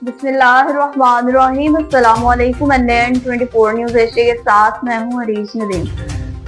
बिस्मिल्लाहिर्रहमानिर्रहीम। अस्सलामुअलैकुम। N 24 news Asia के साथ मैं हूँ अरीश नदीम।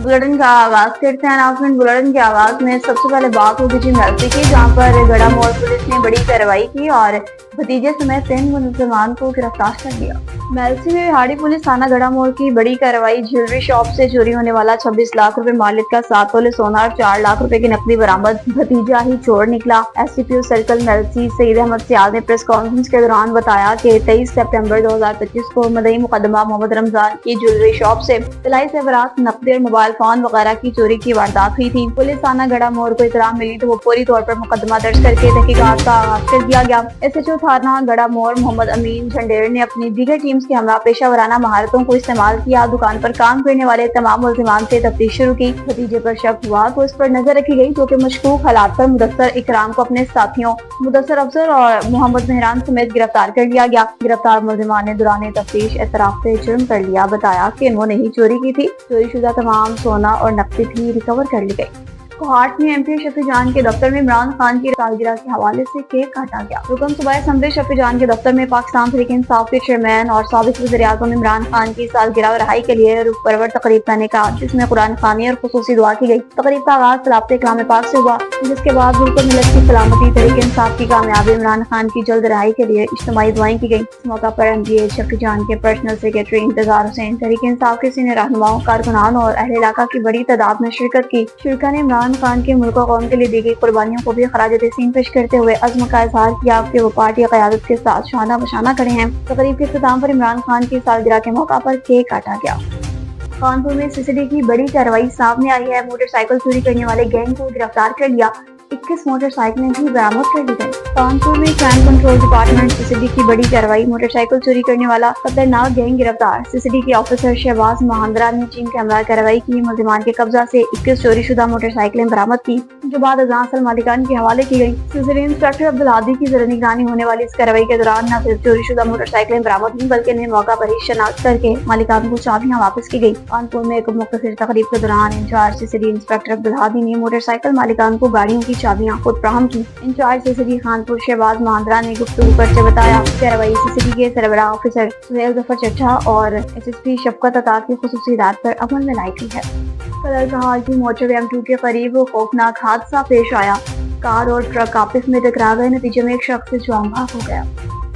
बुलेटिन का आगाज करते हैं। अनाउंसमेंट बुलेटिन के आगाज में सबसे पहले बात होगी जी मेल्सी की, जहाँ पर गड़ा मोड़ पुलिस ने बड़ी कार्रवाई की और भतीजे समेत 3 मुलजमान को गिरफ्तार कर लिया। मेल्सी में बिहाड़ी पुलिस थाना गड़ा मोड़ की बड़ी कार्रवाई। ज्वेलरी शॉप से चोरी होने वाला 26 लाख रुपए मालिक का 7 तोले सोना और 4 लाख रुपए की नकदी बरामद। भतीजा ही चोर निकला। एससीपीओ सर्कल मेल्सी सईद अहमद सियाद ने प्रेस कॉन्फ्रेंस के दौरान बताया कि 23 सितंबर 2025 को मदई मुकदमा मोहम्मद रमजान की ज्वेलरी शॉप से तलाई सेवरात, नकदी और मोबाइल फोन वगैरह की चोरी की वारदात हुई थी। पुलिस थाना गड़ा मोड़ को इत्तला मिली तो वो पूरी तौर पर मुकदमा दर्ज करके तहकीकात का आगाज कर दिया गया। एसएचओ थाना गड़ा मोड़ मोहम्मद अमीन झंडेर ने अपनी दीगर टीम्स के हमरा पेशा वराना महारतों को इस्तेमाल किया। दुकान पर काम करने वाले तमाम मुलजिमान से तफ्तीश शुरू की। भतीजे पर शक हुआ तो इस पर नजर रखी गई, जो कि मशकूक हालात पर मुदस्सर इकराम को अपने साथियों मुदस्सर अफसर और मोहम्मद मेहरान समेत गिरफ्तार कर लिया गया। गिरफ्तार मुलजिमान ने दौरान तफ्तीश एतराफ से जुर्म कर लिया। बताया कि इन्होंने ही चोरी की थी। चोरी शुदा तमाम सोना और नकदी भी रिकवर कर ली गई। कोहाट में एमपी शफी जान के दफ्तर में इमरान खान की सालगिरह के हवाले से केक काटा गया। रुकन सूबाई असम्बली शफी जान के दफ्तर में पाकिस्तान तहरीक इंसाफ के चेयरमैन और साबिक वज़ीर-ए-आज़म इमरान खान की सालगिरह और रहाई के लिए रूह परवर तकरीब का इनेकाद, जिसमें कुरान खानी और खुसूसी दुआ की गई। तकरीब का आगाज सलावत कलाम पाक से हुआ, जिसके बाद मुल्क और मिल्लत की सलामती, तहरीक इंसाफ की कामयाबी, इमरान खान की जल्द रहाई के लिए इज्तिमाई दुआएं की गई। इस मौका पर एमपी शफी जान के पर्सनल सेक्रेटरी इंतजार हुसैन, तहरीक इंसाफ के सीनियर रहनुमाओं, कारकुनान और अहले इलाका की बड़ी तादाद में शिरकत की। शिरका ने इमरान खान के मुल्क कौम के लिए दी गई कुर्बानियों को भी खराज तहसीन पेश करते हुए अज़्म का इजहार किया कि वो पार्टी क़यादत के साथ शाना बशाना खड़े हैं। तकरीब के इख्तिताम पर इमरान खान की सालगिरह के मौका पर केक काटा गया। कानपुर में सीसीडी की बड़ी कार्रवाई सामने आई है। मोटरसाइकिल चोरी करने वाले गैंग को गिरफ्तार कर लिया। 21 मोटरसाइकिलें भी बरामद कर ली गई। कानपुर में क्राइम कंट्रोल डिपार्टमेंट सीसीडी की बड़ी कार्रवाई। मोटरसाइकिल चोरी करने वाला खतरनाक गैंग गिरफ्तार। सीसीडी के ऑफिसर शहबाज महांद्रा ने टीम के हमरा कार्रवाई की। मुलजिमान के कब्जा से 21 चोरी शुदा मोटरसाइकिलें बरामद की, जो बाद असल मालिकान के हवाले की गई। सीसीडी इंस्पेक्टर अब्दुल हादी की ज़र निगरानी होने वाली इस कार्रवाई के दौरान न सिर्फ चोरी शुदा मोटरसाइकिलें बरामद हुई, बल्कि इन्हें मौका पर ही शनाख्त करके मालिकान को चाबियां वापस की गई। कानपुर में एक मुख्तसर तकरीब के दौरान incharge CCD inspector Abdul Hadi ने मोटरसाइकिल मालिकान को गाड़ियों की चाबियां खुद फराहम की। इंचार्ज सीसीडी कानपुर शहबाज महांद्रा ने गुफ्तगू करते बताया कार्रवाई सीसीडी के सरबराह ऑफिसर सुहेल जफर चट्टा और एसएसपी शफकत अता की खुसूसी हिदायत पर अमल में लाई गई है। कल कहाल की मोटरवे M2 के करीब खौफनाक हादसा पेश आया। कार और ट्रक आपस में टकरा गए। नतीजे में एक शख्स जान बहक हो गया।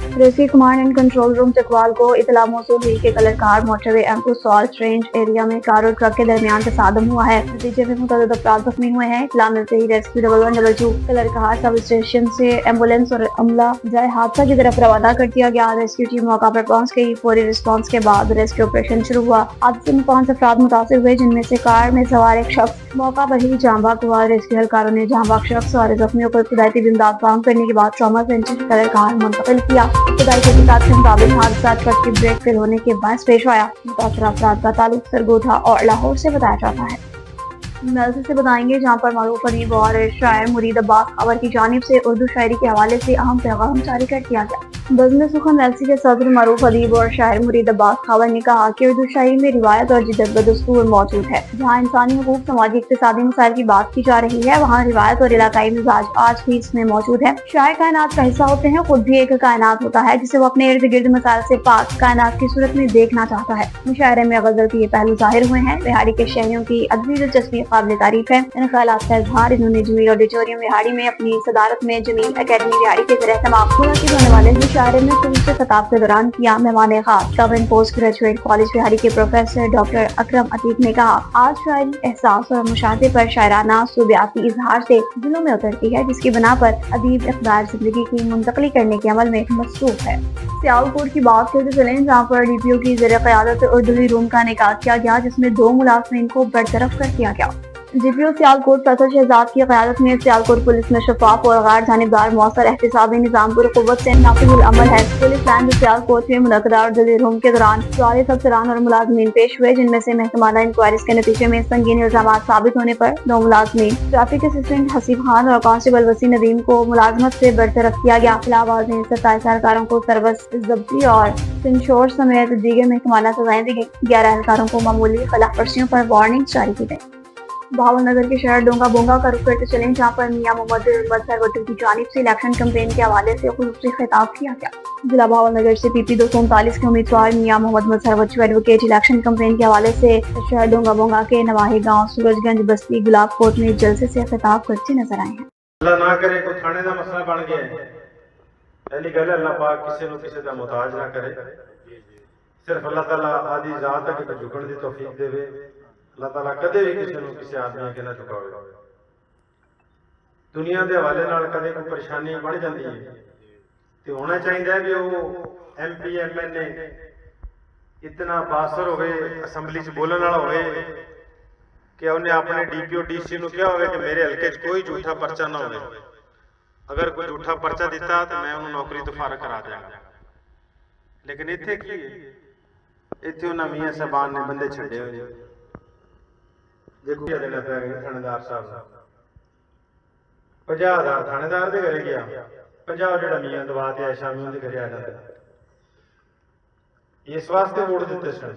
Rescue command and control room Chakwal को इतला मौसूल हुई कि colour car motorway M2 salt range area में कार और ट्रक के दरमियान तसादम हुआ है। नतीजे में मुतअद्दिद अफराद जख्मी हुए हैं। इत्तला मिलते ही rescue 1112 Kallar Kahar sub station से एम्बुलेंस और अमला जाए हादसा की तरफ रवाना कर दिया गया। रेस्क्यू टीम मौका पर पहुंच गई। फौरी रिस्पांस के बाद रेस्क्यू ऑपरेशन शुरू हुआ। हादसे में 5 अफराद मुतासिर हुए, जिनमें से कार में सवार एक शख्स मौका पर ही जाँ बहक हुआ। रेस्क्यू एहलकारों ने जाँ बहक शख्स और जख्मियों को इब्तदाई इमदाद फराहम करने के बाद ट्रॉमा सेंटर कलर कार मुंतकिल किया। के मुताबिक हादसा ट्रक की ब्रेक फेल होने के बायस पेश आया। मुतासरा अफराद का ताल्लुक सरगोधा और लाहौर से बताया जाता है। मेल्सी से बताएंगे, जहाँ पर मारूफ अदीब और शायर मुरीद अब्बास खावर की जानिब से उर्दू शायरी के हवाले से अहम पैगाम जारी कर दिया गया। बज़्म सुखन मेल्सी के सदर मारूफ अदीब और शायर मुरीद अब्बास खावर ने कहा कि उर्दू शायरी में रिवायत और जिद्दत बदस्तूर मौजूद है। जहाँ इंसानी हुकूक, समाजी इक्तिसादी मसाइल की बात की जा रही है, वहाँ रिवायत और इलाकाई मिजाज आज भी इसमें मौजूद है। शायर कायनात का हिस्सा होते हैं, खुद भी एक कायनात होता है जिसे वो अपने इर्द गिर्द मसाइल से पाक कायनात की सूरत में देखना चाहता है। मुशायरे में गजल के ये पहलू जाहिर हुए हैं। बिहारी के शहरियों की अदबी दिलचस्पी काबिल तारीफ है। इन ख्यालात का इजहार इन्होंने जमील ऑडिटोरियम बिहारी में अपनी सदारत में जमील अकेडमी बिहारी के ज़रिए तमाम मुनासिब होने वाले मुशायरे में खुसूसी खिताब के दौरान किया। मेहमान खास government post graduate college Bihari के प्रोफेसर डॉक्टर अकरम अतीक ने कहा, आज शायरी एहसास और मुशाहदे पर शायराना सूबियाती इजहार से दिलों में उतरती है, जिसकी बना पर अदीब इक़दार जिंदगी की मुंतकली करने के अमल में मसरूफ है। सियालकोट की बात करते चलें, जहाँ पर डीपीओ की ज़रिए क़यादत उर्दू रूम का इनेकाद किया गया, जिसमें 2 मुलाज़िमीन को बरतरफ कर दिया गया। डीपीओ सियालकोट फैसल शहजाद की क़यादत में सियालकोट पुलिस में शफाफ और गैर जानिबदार मौसर एहतसाबी निज़ाम पुरक़ुव्वत से नाफिजुल अमल है। पुलिस लाइन सियालकोट में मुनक़दा उर्दू रूम के दौरान 44 अफसरान और मुलाज़मीन पेश हुए, जिनमें से महकमाना इंक्वायरीज के नतीजे में संगीन इल्ज़ामात साबित होने पर 9 मुलाज़मीन ट्रैफिक असिस्टेंट हसीब खान और कांस्टेबल वसी नदीम को मुलाजमत से बरतरफ किया गया। इलाहाबाद में 27 एहलकारों को सर्विस जब्ती और इंश्योर समेत दीगर महकमाना सजाएं दी गई। 11 एहलकारों को मामूली खिलाफ वर्जियों पर वार्निंग जारी की गई। भावनगर के शहर डोंगा बोंगा का रुख करते चलें, जहाँ पर मियां मोहम्मद सरवटी की जानिब से इलेक्शन कैंपेन के हवाले से खुसूसी खिताब किया गया। जिला भावनगर से PP 239 के उम्मीदवार मियां मोहम्मद मजहर बच्चू एडवोकेट इलेक्शन कैंपेन के हवाले से शहर डोंगा बोंगा के नवाही गांव सूरजगंज बस्ती गुलाबकोट में जलसे से खिताब करते नजर आए हैं। अल्लाह ना करे कोई थाने का मसला बन गया है, पहली गल अल्लाह पाक किसी को किसी का मुताज ना करे, सिर्फ अल्लाह ताला आदि जात है कि झुकण की तौफीक देवे। अल्लाह ताला कदे भी किसी को किसी आदमी के ना झुकावे। दुनिया के हवाले नाल कदे कोई परेशानी बढ़ जाती है तो होना चाहिए भी वो MP MLA इतना बासर होवे, असैम्बली च बोलने वाला होवे कि उन्हें अपने DPO DC ਨੂੰ ਕਿਹਾ ਹੋਵੇ कि मेरे हल्के च कोई झूठा पर्चा ना होवे, अगर कोई झूठा पर्चा दिता तो मैं उन्हें नौकरी तो फारग करा देंगा। लेकिन इत्थे की इत्थे उन्हें मियां साहबान ने बंदे छड्डे होए, देखो क्या देना पै गया थानेदार साहब 50,000 थानेदार दे घरे गया, 50 ਜਿਹੜਾ मियां दवा ते आया शामी उनके घरे आ जाता। इस वास्ते वोट दिते सन,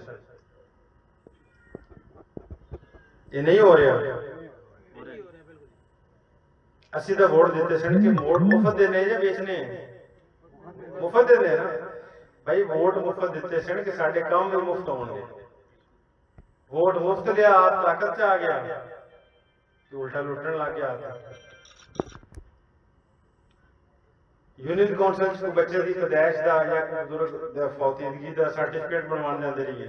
ये नहीं हो रहा। असी तो वोट दिते सन कि वोट मुफ्त देने या बेचने, मुफ्त देने ना भाई, वोट मुफ्त दिते सन कि साडे काम भी मुफ्त होंगे। वोट मुफ्त लिया, आप ताकत च आ गया तो उल्टा लुटन लग गया। यूनियन कौंसल को बच्चे की पैदाइश का या बुजुर्ग फौतीदगी का सर्टिफिकेट बनवाने जाते रहिए,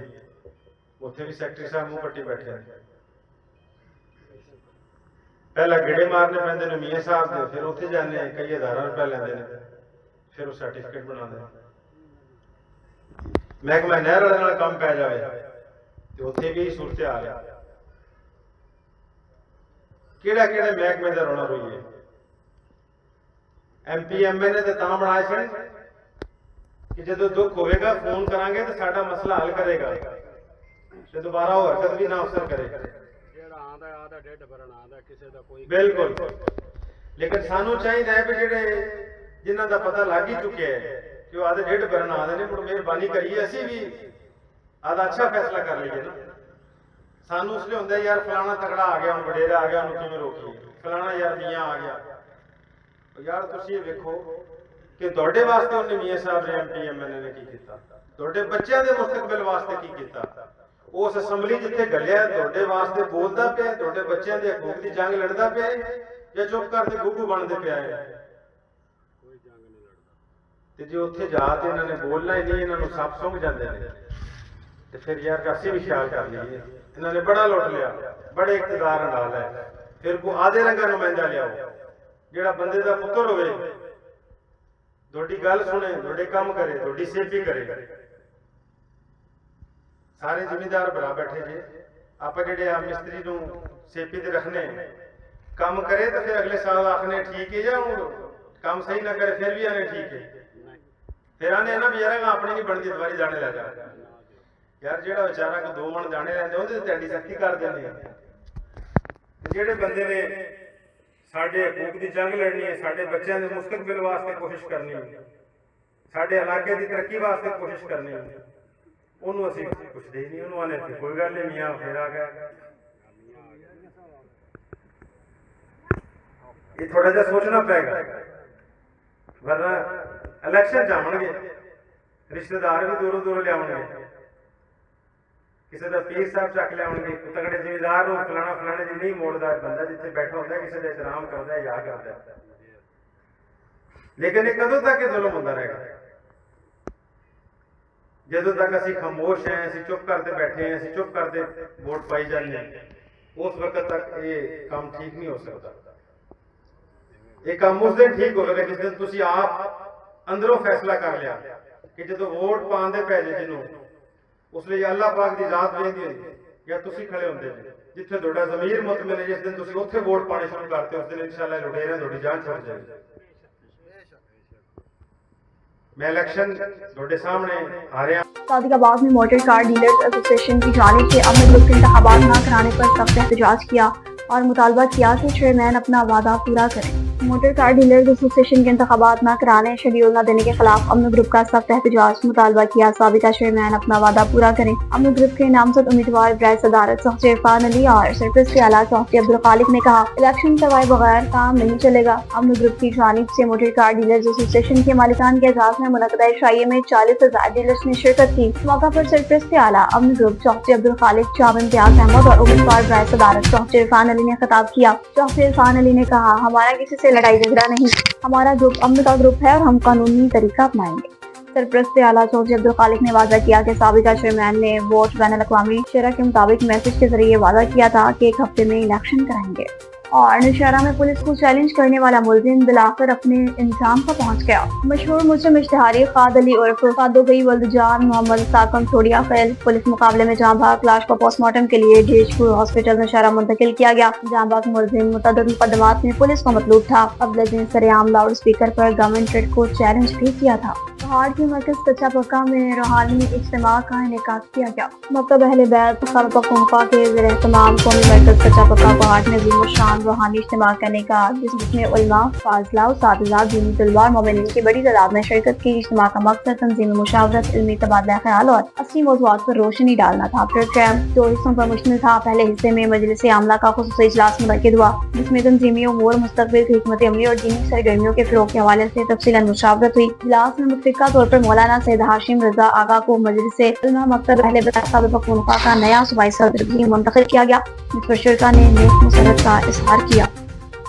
उत्थे भी सैकटरी साहब मुंह पट्टी बैठे हैं। पहला गेड़े मारने पैंदे ने मियां साहब के, फिर उत्थे जाने कई हज़ारां रुपया लेंदे ने, फिर वो सर्टिफिकेट बनाते। महकमा नहर वाले नाल काम पै जाए तो उत्थे भी सूरत हाल है। किहड़ा किहड़े महकमे का रौला रोईए। MP MLA ने तो बनाए सन कि जो दुख होगा फोन करांगे तो साडा मसला हल करेगा, तो दोबारा वो हरकत भी ना अवसर करेगा। बिल्कुल, लेकिन सानू चाहिए है भी जेडे जिन्हां दा पता लग ही चुके है कि वो आधे डेढ़ भरन आदे ने, मुड़ मेहरबानी करिए असी भी आधा अच्छा फैसला कर लीजिए ना। सानू उसलिए होंदा यार फलाना तगड़ा आ गया, वडेरा आ गया, उन्होंने किवें रोकीए, फलाना यार मियां आ गया। यार तुसीं वेखो कि तुहाडे वास्ते उन्हें मियां साहब ने MP MLA ने की कीता, तुहाडे बच्चों के मुस्तकबिल वास्ते की कीता। उस असैम्बली जिथे गलिया तुहाडे वास्ते बोलदा पिया, तुहाडे बच्चों के हकूक की जंग लड़दा पिया या चुप करके गुगू बनदे पिया है। ते जे उत्थे जा के इन्होंने बोलना ही नहीं, इन्होंने सब सुंघ जाते हैं, तो फिर यार असीं भी ख्याल कर लीजिए। इन्होंने बड़ा लुट लिया, बड़े इकतदार नाल है, फिर को आधे रंगा नुमाइंदा लियाओ जेड़ा बंदे दा पुत्र होवे, तुहाडी गल सुने, तुहाडे काम करे, तुहाडी सेफ्टी करे। सारे जिम्मेदार भरा बैठे जे, आप जेडे आ मिस्त्री नूं सेफ्टी ते रखने, काम करे तो फिर अगले साल आखने ठीक है, या काम सही ना करे फिर भी आने ठीक है, फिर आने ना भी यार अपनी नहीं बनती दवारी जाने लग जा। यार जेड़ा बेचारा को 2 मन जाने लैंदे उहदे ते एडी सख्ती कर देंगे। जेडे बंदे ने साडे हकूक की जंग लड़नी है, साडे बच्चों के मुस्तकबिल वास्ते कोशिश करनी है, साडे इलाके की तरक्की वास्ते कोशिश करनी है, उन्होंने असीं पुछदे ही नहीं। उन्होंने आने कोई गल नहीं, मियां फिर आ गया। ये थोड़ा जा सोचना पेगा, वरना इलेक्शन जावणगे रिश्तेदार भी दूरों दूरों लियावणगे, किसी का पीर साहब चक लियावणगे, तगड़े जिम्मेदार नूं फलाना फलाने दी नहीं मोड़दा, बंदा जिथे बैठा होंदा किसी का एहतराम करदा है, याद करदा है। लेकिन ये कदों तक जुल्म होंदा रहेगा? जदों तक असीं खामोश हैं, असीं चुप करते बैठे हैं, असीं चुप करते वोट पाई जाने, उस वक्त तक ये काम ठीक नहीं हो सकता। ये काम उस दिन ठीक होगा जिस दिन तुसीं आप अंदरों फैसला कर लिया कि जो वोट पाने पै जे जिन्हों, उसलिए अल्लाह पाक की जात वेंदी होंदी या तुसीं खड़े होंदे जिथे तुहाडा ज़मीर मुतमिन है, जिस दिन तुसीं उत्थे वोट पाने शुरू करते उस दिन इंशाअल्लाह लुटेरे तुहाडी जान छुट जाएगी। मैं इलेक्शन तुहाडे सामने आ रहा। सादिकाबाद में मोटर कार डीलर्स एसोसिएशन की जानिब से अमल लुक इंतखाबात न कराने पर सख्त एहतजाज किया और मुतालबा किया कि चेयरमैन अपना वादा पूरा करें। موٹر کار ڈیلرز ایسوسی ایشن کے انتخابات نہ کرانے، شیڈیول نہ دینے کے خلاف امن گروپ کا سخت احتجاج، مطالبہ کیا سابقہ چیئرمین اپنا وعدہ پورا کریں۔ امن گروپ کے نامزد امیدوار برائے صدارت چوہدری عرفان علی اور سرپرست اعلیٰ چوہدری عبدالخالق نے کہا الیکشن کروائے بغیر کام نہیں چلے گا۔ امن گروپ کی جانب سے موٹر کار ڈیلرز ایسوسی ایشن کے مالکان کے اعزاز میں منعقدہ عشائیے میں 40,000 ڈیلرز نے شرکت کی۔ اس موقع پر سرپرست اعلیٰ امن گروپ چوہدری عبدالخالق، چاو امتیاز احمد اور امیدوار برائے صدارت چوہدری عرفان علی نے خطاب کیا۔ چوہدری عرفان علی نے کہا ہمارا کسی سے لڑائی جھگڑا نہیں، ہمارا گروپ امن کا گروپ ہے اور ہم قانونی طریقہ اپنائیں گے۔ سرپرست اعلیٰ چوہدری عبدالخالق نے واضح کیا کہ سابقہ چیئرمین نے ووٹ بین الاقوامی شرح کے مطابق میسج کے ذریعے وعدہ کیا تھا کہ 1 ہفتے میں الیکشن کرائیں گے، اور نوشہرہ میں پولیس کو چیلنج کرنے والا ملزم بالآخر اپنے انجام پر پہنچ گیا۔ مشہور مسلم اشتہاری خالد علی عرف خادوگئی ولد جان محمد ساکم تھوڑیا فیل پولیس مقابلے میں جاں بحق لاش کو پوسٹ مارٹم کے لیے ڈیش پور ہاسپٹل نوشہرہ منتقل کیا گیا۔ جاں بحق ملزم متعدد مقدمات میں پولیس کو مطلوب تھا۔ قبل ازیں سرعام لاؤڈ اسپیکر پر گورنمنٹ ریڈ کو چیلنج بھی کیا تھا۔ پہاڑ کے مرکز کچا پکا میں روحانی اجتماع کا انعقاد کیا گیا۔ مکتب اہل بیت خانہ پختونخوا کے زیر اہتمام قومی مرکز کچا پکا پہاڑ میں عظیم الشان روحانی اجتماع کا انعقاد، جس میں علماء، فاضلہ، اساتذہ، دینی طلباء اور مومنین کی بڑی تعداد میں شرکت کی۔ اجتماع کا مقصد تنظیم مشاورت، علمی تبادلہ خیال اور اصلی موضوعات پر روشنی ڈالنا تھا۔ پروگرام 2 حصوں پر مشتمل تھا۔ پہلے حصے میں مجلس عاملہ کا خصوصی اجلاس منعقد ہوا، جس میں تنظیمی امور، مستقبل کی حکمت عملی اور دینی سرگرمیوں کے فروغ کے حوالے سے تفصیلاً مشاورت ہوئی۔ اجلاس میں متفقہ طور پر مولانا سید ہاشم رضا آغا کو مجلس علماء مکتب اہل بیت خانہ پختونخوا کا نیا صوبائی صدر بھی منتخب کیا گیا، جس پر شرکاء نے نیک مسرت کا اظہار کیا۔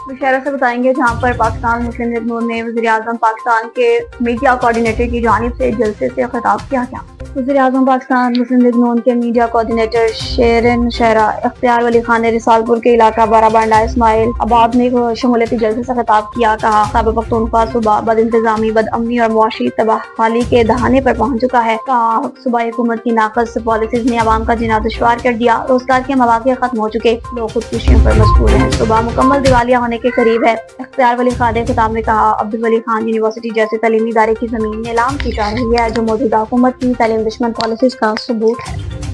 نوشہرہ سے بتائیں گے جہاں پر پاکستان مسلم لیگ نون نے وزیر اعظم پاکستان کے میڈیا کوآرڈینیٹر کی جانب سے جلسے سے خطاب کیا گیا۔ وزیر اعظم پاکستان مسلم لیگ نون کے میڈیا کوآرڈینیٹر شیرن شہرہ اختیار ولی خان نے رسال پور کے علاقہ بارہ بانڈہ اسماعیل آباد میں شمولیتی جلسے سے خطاب کیا۔ کہا خیبر پختونخوا صوبہ بد انتظامی، بد امنی اور معاشی تباہ حالی کے دہانے پر پہنچ چکا ہے۔ کہا صوبائی حکومت کی ناقص پالیسیز نے عوام کا جینا دشوار کر دیا، روزگار کے مواقع ختم ہو چکے، لوگ خودکشیوں پر مجبور ہیں، صوبہ مکمل دیوالیہ ہونے کے قریب ہے۔ اختیار ولی خان نے خطاب میں کہا عبدالولی خان یونیورسٹی جیسے تعلیمی ادارے کی زمین نیلام کی جا رہی ہے، جو موجودہ حکومت کی تعلیم دشمن پالیسیز کا ثبوت ہے۔